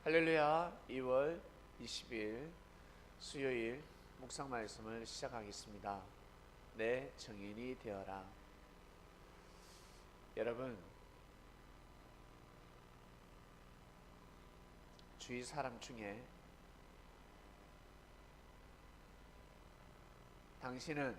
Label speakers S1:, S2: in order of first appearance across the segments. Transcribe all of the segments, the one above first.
S1: 할렐루야. 2월 20일 수요일 묵상 말씀을 시작하겠습니다. 내 증인이 되어라. 여러분, 주위 사람 중에 당신은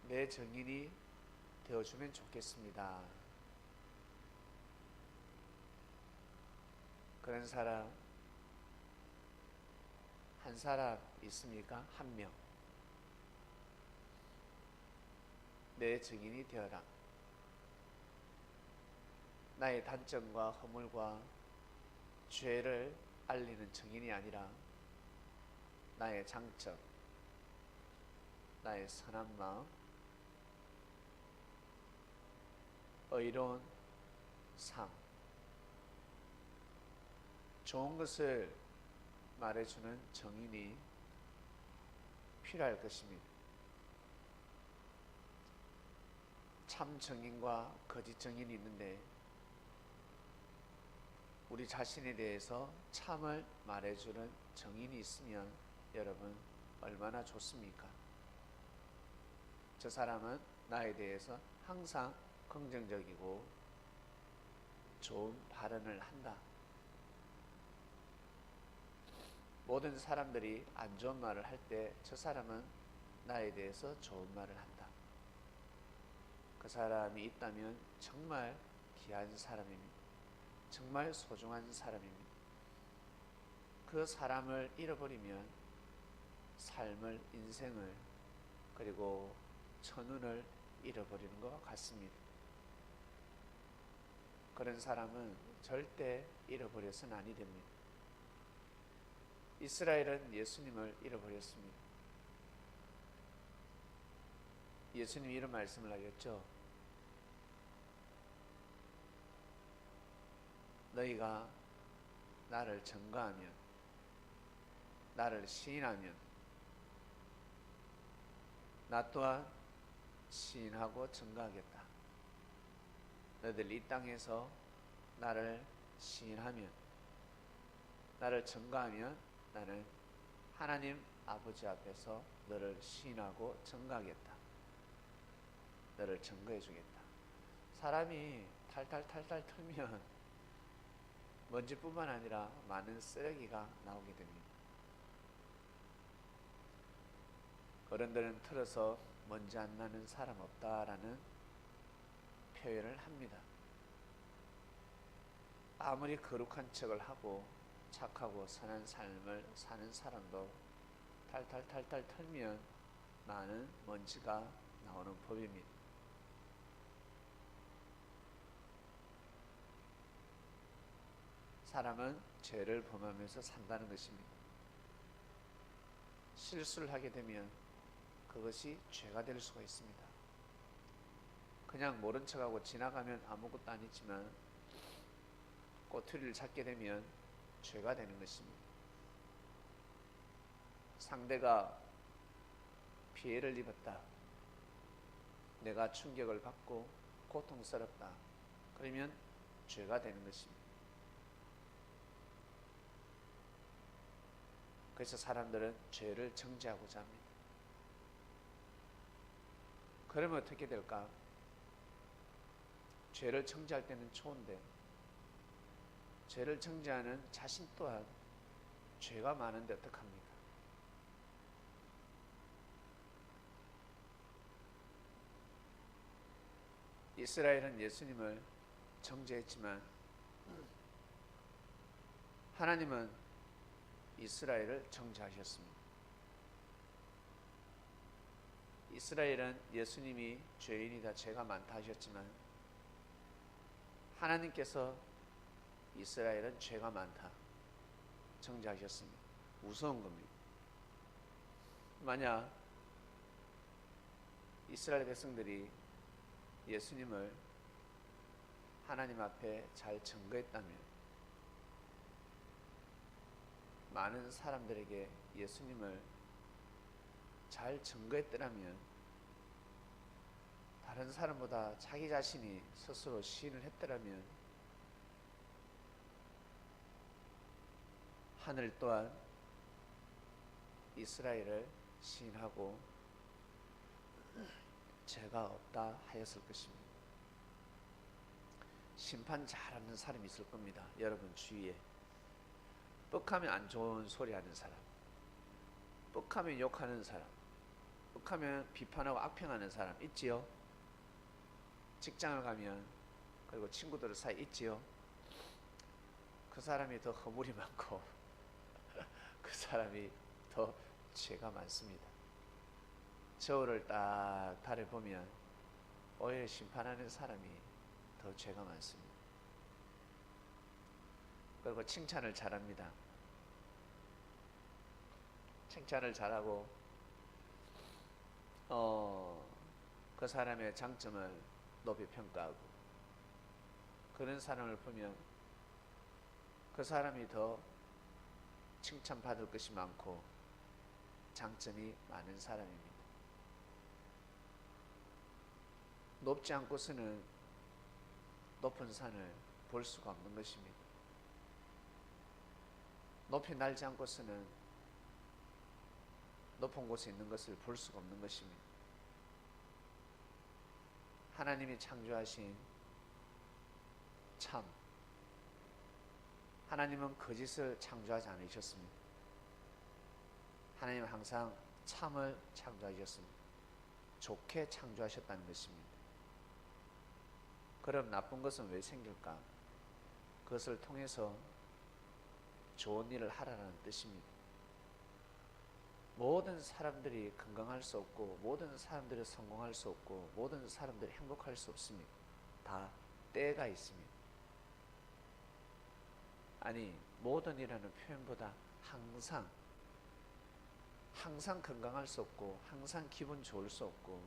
S1: 내 증인이 되어주면 좋겠습니다. 그런 사람 한 사람 있습니까? 한 명. 내 증인이 되어라. 나의 단점과 허물과 죄를 알리는 증인이 아니라 나의 장점, 나의 선한 마음, 의로운 삶, 좋은 것을 말해주는 증인이 필요할 것입니다. 참 증인과 거짓 증인이 있는데 우리 자신에 대해서 참을 말해주는 증인이 있으면 여러분 얼마나 좋습니까? 저 사람은 나에 대해서 항상 긍정적이고 좋은 발언을 한다. 모든 사람들이 안 좋은 말을 할 때 저 사람은 나에 대해서 좋은 말을 한다. 그 사람이 있다면 정말 귀한 사람입니다. 정말 소중한 사람입니다. 그 사람을 잃어버리면 삶을, 인생을, 그리고 천운을 잃어버리는 것 같습니다. 그런 사람은 절대 잃어버려서는 아니 됩니다. 이스라엘은 예수님을 잃어버렸습니다. 예수님이 이런 말씀을 하셨죠. 너희가 나를 전가하면, 나를 시인하면 나 또한 시인하고 전가하겠다. 너희들 이 땅에서 나를 시인하면, 나를 전가하면 나는 하나님 아버지 앞에서 너를 시인하고 전가하겠다. 너를 증거해 주겠다. 사람이 탈탈 털면 먼지뿐만 아니라 많은 쓰레기가 나오게 됩니다. 어른들은 털어서 먼지 안 나는 사람 없다라는 표현을 합니다. 아무리 거룩한 척을 하고 착하고 선한 삶을 사는 사람도 탈탈 털면 많은 먼지가 나오는 법입니다. 사람은 죄를 범하면서 산다는 것입니다. 실수를 하게 되면 그것이 죄가 될 수가 있습니다. 그냥 모른 척하고 지나가면 아무것도 아니지만 꼬투리를 잡게 되면 죄가 되는 것입니다. 상대가 피해를 입었다. 내가 충격을 받고 고통스럽다. 그러면 죄가 되는 것입니다. 그래서 사람들은 죄를 정죄하고자 합니다. 그러면 어떻게 될까? 죄를 정죄할 때는 좋은데 죄를 정죄하는 자신 또한 죄가 많은데 어떡합니까? 이스라엘은 예수님을 정죄했지만 하나님은 이스라엘을 정죄하셨습니다. 이스라엘은 예수님이 죄인이다, 죄가 많다 하셨지만 하나님께서 이스라엘은 죄가 많다 정죄하셨습니다. 무서운 겁니다. 만약 이스라엘 백성들이 예수님을 하나님 앞에 잘 증거했다면, 많은 사람들에게 예수님을 잘 증거했더라면, 다른 사람보다 자기 자신이 스스로 시인을 했더라면 하늘 또한 이스라엘을 시인하고 죄가 없다 하였을 것입니다. 심판 잘하는 사람이 있을 겁니다. 여러분 주위에 뻑하면 안 좋은 소리 하는 사람, 뻑하면 욕하는 사람, 뻑하면 비판하고 악평하는 사람 있지요. 직장을 가면 그리고 친구들 사이 있지요. 그 사람이 더 허물이 많고 그 사람이 더 죄가 많습니다. 저울을 딱 달아보면 오히려 심판하는 사람이 더 죄가 많습니다. 그리고 칭찬을 잘합니다. 칭찬을 잘하고 그 사람의 장점을 높이 평가하고 그런 사람을 보면 그 사람이 더 칭찬받을 것이 많고 장점이 많은 사람입니다. 높지 않고서는 높은 산을 볼 수가 없는 것입니다. 높이 날지 않고서는 높은 곳에 있는 것을 볼 수가 없는 것입니다. 하나님이 창조하신 참, 하나님은 거짓을 창조하지 않으셨습니다. 하나님은 항상 참을 창조하셨습니다. 좋게 창조하셨다는 것입니다. 그럼 나쁜 것은 왜 생길까? 그것을 통해서 좋은 일을 하라는 뜻입니다. 모든 사람들이 건강할 수 없고 모든 사람들이 성공할 수 없고 모든 사람들이 행복할 수 없습니다. 다 때가 있습니다. 아니, 모든 이라는 표현보다 항상 건강할 수 없고 항상 기분 좋을 수 없고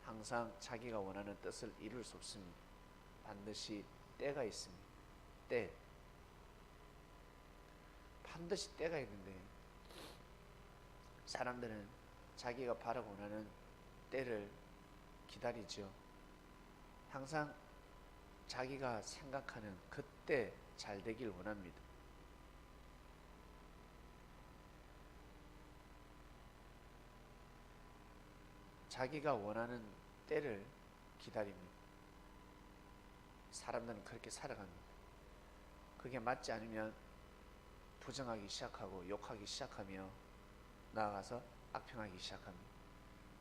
S1: 항상 자기가 원하는 뜻을 이룰 수 없습니다. 반드시 때가 있습니다. 때. 반드시 때가 있는데 사람들은 자기가 바라고 원하는 때를 기다리죠. 항상 자기가 생각하는 그때 잘 되길 원합니다. 자기가 원하는 때를 기다립니다. 사람들은 그렇게 살아갑니다. 그게 맞지 않으면 부정하기 시작하고 욕하기 시작하며 나아가서 악평하기 시작합니다.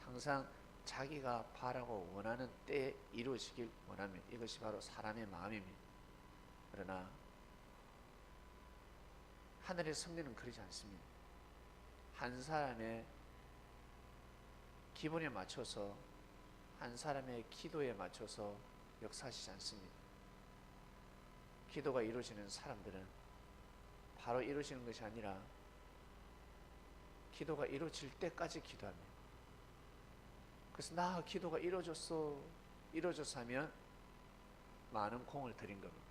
S1: 항상 자기가 바라고 원하는 때에 이루어지길 원합니다. 이것이 바로 사람의 마음입니다. 그러나 하늘의 섭리는 그러지 않습니다. 한 사람의 기분에 맞춰서 한 사람의 기도에 맞춰서 역사하시지 않습니다. 기도가 이루어지는 사람들은 바로 이루어지는 것이 아니라 기도가 이루어질 때까지 기도합니다. 그래서 나 기도가 이루어졌어 하면 많은 공을 들인 겁니다.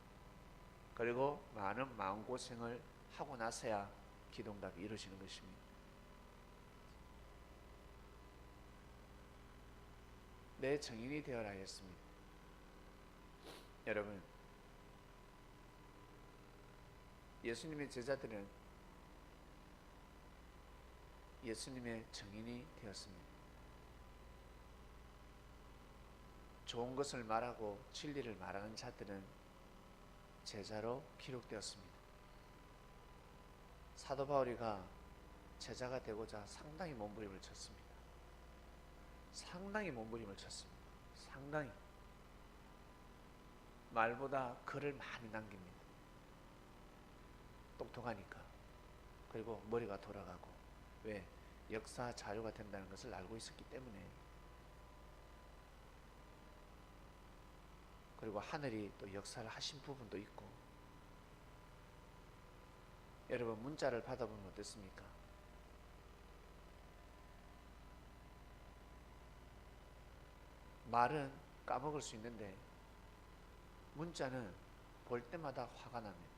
S1: 그리고 많은 마음고생을 하고 나서야 기도응답이 이루어지는 것입니다. 내 증인이 되어라 했습니다. 여러분, 예수님의 제자들은 예수님의 증인이 되었습니다. 좋은 것을 말하고 진리를 말하는 자들은 제자로 기록되었습니다. 사도 바울이가 제자가 되고자 상당히 몸부림을 쳤습니다. 상당히 몸부림을 쳤습니다. 상당히. 말보다 글을 많이 남깁니다. 똑똑하니까. 그리고 머리가 돌아가고. 왜? 역사 자료가 된다는 것을 알고 있었기 때문에. 그리고 하늘이 또 역사를 하신 부분도 있고. 여러분, 문자를 받아보면 어떻습니까? 말은 까먹을 수 있는데 문자는 볼 때마다 화가 납니다.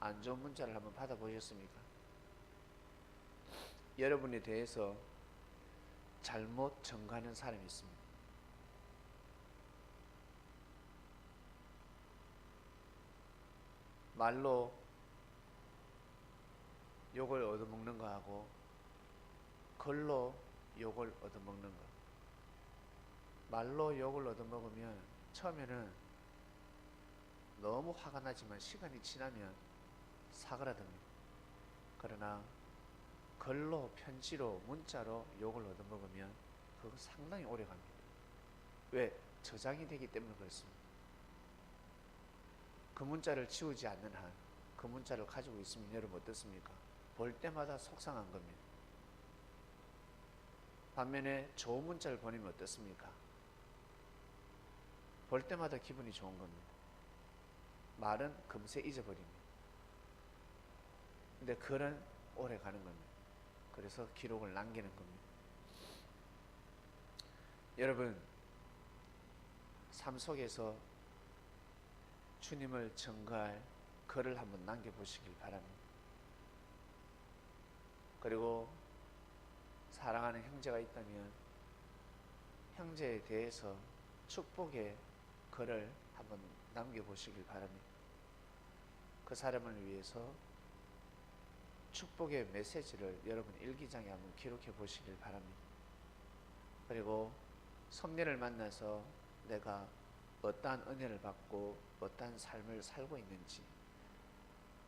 S1: 안 좋은 문자를 한번 받아보셨습니까? 여러분에 대해서 잘못 전가하는 사람이 있습니다. 말로 욕을 얻어먹는 거하고 글로 욕을 얻어먹는 거. 말로 욕을 얻어먹으면 처음에는 너무 화가 나지만 시간이 지나면 사그라듭니다. 그러나 글로, 편지로, 문자로 욕을 얻어먹으면 그거 상당히 오래 갑니다. 왜? 저장이 되기 때문에 그렇습니다. 그 문자를 지우지 않는 한, 그 문자를 가지고 있으면 여러분 어떻습니까? 볼 때마다 속상한 겁니다. 반면에 좋은 문자를 보내면 어떻습니까? 볼 때마다 기분이 좋은 겁니다. 말은 금세 잊어버립니다. 근데 글은 오래 가는 겁니다. 그래서 기록을 남기는 겁니다. 여러분, 삶 속에서 주님을 증거할 글을 한번 남겨보시길 바랍니다. 그리고 사랑하는 형제가 있다면 형제에 대해서 축복의 글을 한번 남겨보시길 바랍니다. 그 사람을 위해서 축복의 메시지를 여러분 일기장에 한번 기록해 보시길 바랍니다. 그리고 섭리를 만나서 내가 어떠한 은혜를 받고 어떠한 삶을 살고 있는지,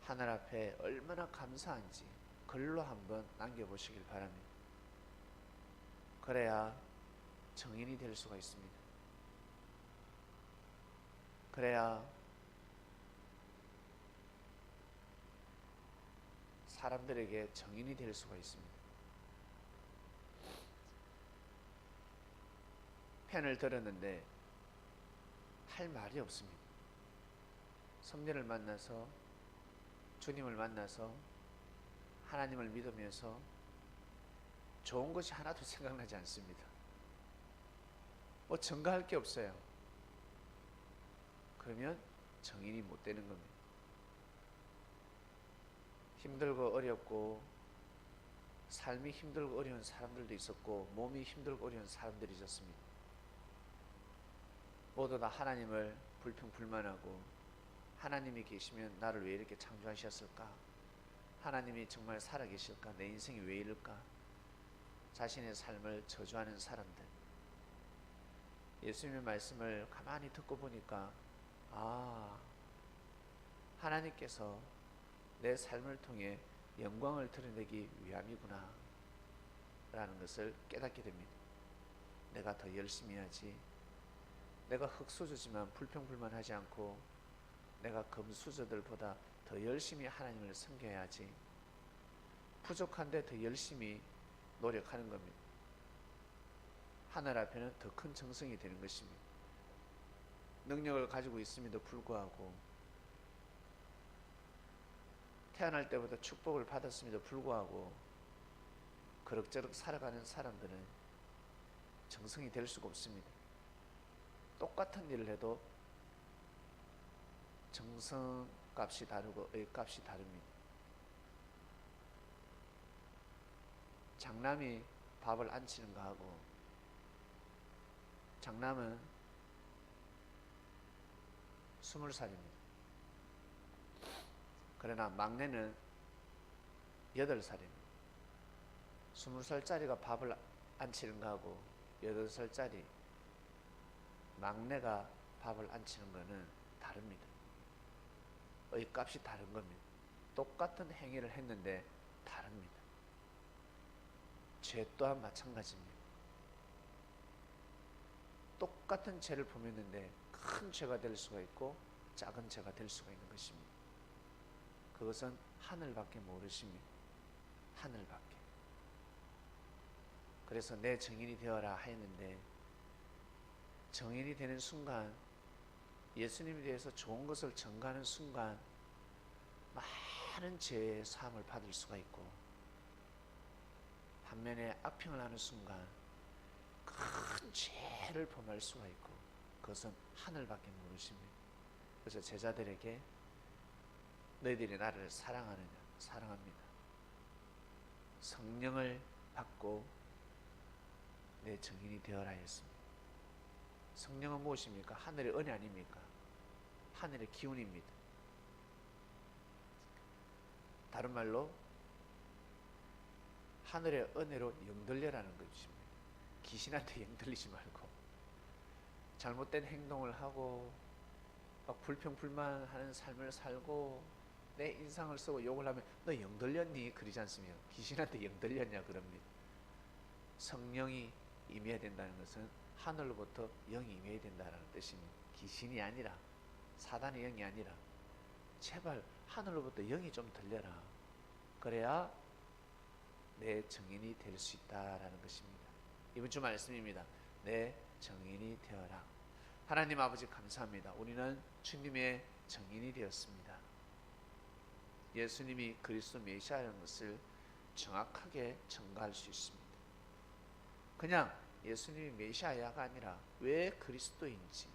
S1: 하늘 앞에 얼마나 감사한지 글로 한번 남겨보시길 바랍니다. 그래야 정인이 될 수가 있습니다. 그래야 사람들에게 정인이 될 수가 있습니다. 편을 들었는데 할 말이 없습니다. 섭리를 만나서, 주님을 만나서, 하나님을 믿으면서 좋은 것이 하나도 생각나지 않습니다. 뭐 증거할 게 없어요. 그러면 정인이 못 되는 겁니다. 힘들고 어렵고 삶이 힘들고 어려운 사람들도 있었고 몸이 힘들고 어려운 사람들이 있었습니다. 모두 다 하나님을 불평불만하고 하나님이 계시면 나를 왜 이렇게 창조하셨을까? 하나님이 정말 살아계실까? 내 인생이 왜 이럴까? 자신의 삶을 저주하는 사람들. 예수님의 말씀을 가만히 듣고 보니까 하나님께서 내 삶을 통해 영광을 드러내기 위함이구나 라는 것을 깨닫게 됩니다. 내가 더 열심히 해야지. 내가 흙수저지만 불평불만하지 않고 내가 금수저들보다 더 열심히 하나님을 섬겨야지. 부족한데 더 열심히 노력하는 겁니다. 하늘 앞에는 더 큰 정성이 되는 것입니다. 능력을 가지고 있음에도 불구하고, 태어날 때부터 축복을 받았음에도 불구하고 그럭저럭 살아가는 사람들은 정성이 될 수가 없습니다. 똑같은 일을 해도 정성값이 다르고 의값이 다릅니다. 장남이 밥을 안 치는 거하고, 장남은 20살입니다. 그러나 막내는 8살입니다. 20살짜리가 밥을 안 치는 거하고 8살짜리 막내가 밥을 안 치는 거는 다릅니다. 의값이 다른 겁니다. 똑같은 행위를 했는데 다릅니다. 죄 또한 마찬가지입니다. 똑같은 죄를 범했는데 큰 죄가 될 수가 있고 작은 죄가 될 수가 있는 것입니다. 그것은 하늘밖에 모르십니다. 하늘밖에. 그래서 내 정인이 되어라 하였는데, 정인이 되는 순간, 예수님에 대해서 좋은 것을 전가하는 순간 많은 죄의 사함을 받을 수가 있고, 반면에 악평을 하는 순간 큰 죄를 범할 수가 있고, 그것은 하늘밖에 모르십니다. 그래서 제자들에게 너희들이 나를 사랑하느냐? 사랑합니다. 성령을 받고 내 증인이 되어라 했습니다. 성령은 무엇입니까? 하늘의 은혜 아닙니까? 하늘의 기운입니다. 다른 말로 하늘의 은혜로 영들려라는 것입니다. 귀신한테 영들리지 말고 잘못된 행동을 하고 막 불평불만하는 삶을 살고 내 인상을 쓰고 욕을 하면 너 영들렸니? 그러지 않습니까? 귀신한테 영들렸냐 그럽니다. 성령이 임해야 된다는 것은 하늘로부터 영이 임해야 된다는 뜻입니다. 귀신이 아니라 사단의 영이 아니라 제발 하늘로부터 영이 좀 들려라. 그래야 내 증인이 될 수 있다라는 것입니다. 이번 주 말씀입니다. 내 증인이 되어라. 하나님 아버지 감사합니다. 우리는 주님의 증인이 되었습니다. 예수님이 그리스도 메시아라는 것을 정확하게 증거할 수 있습니다. 그냥 예수님이 메시아가 아니라 왜 그리스도인지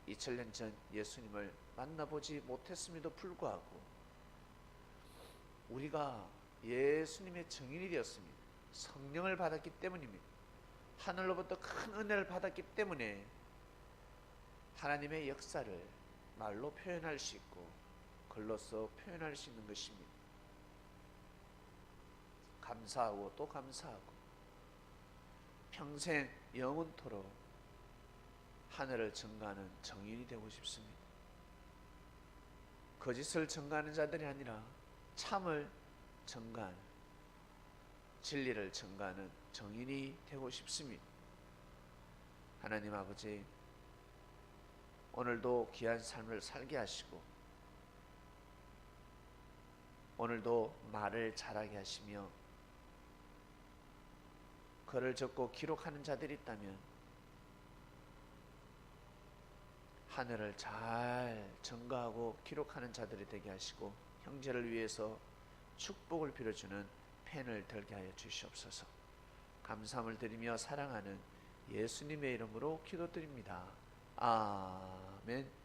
S1: 2000년 전 예수님을 만나보지 못했음에도 불구하고 우리가 예수님의 증인이 되었습니다. 성령을 받았기 때문입니다. 하늘로부터 큰 은혜를 받았기 때문에 하나님의 역사를 말로 표현할 수 있고 글로써 표현할 수 있는 것입니다. 감사하고 또 감사하고 평생 영원토록 하늘을 증거하는 증인이 되고 싶습니다. 거짓을 증거하는 자들이 아니라 참을 증거하는, 진리를 증거하는 증인이 되고 싶습니다. 하나님 아버지, 오늘도 귀한 삶을 살게 하시고 오늘도 말을 잘하게 하시며 글을 적고 기록하는 자들이 있다면 하늘을 잘 증거하고 기록하는 자들이 되게 하시고 형제를 위해서 축복을 빌어주는 펜을 들게 하여 주시옵소서. 감사함을 드리며 사랑하는 예수님의 이름으로 기도드립니다. 아멘.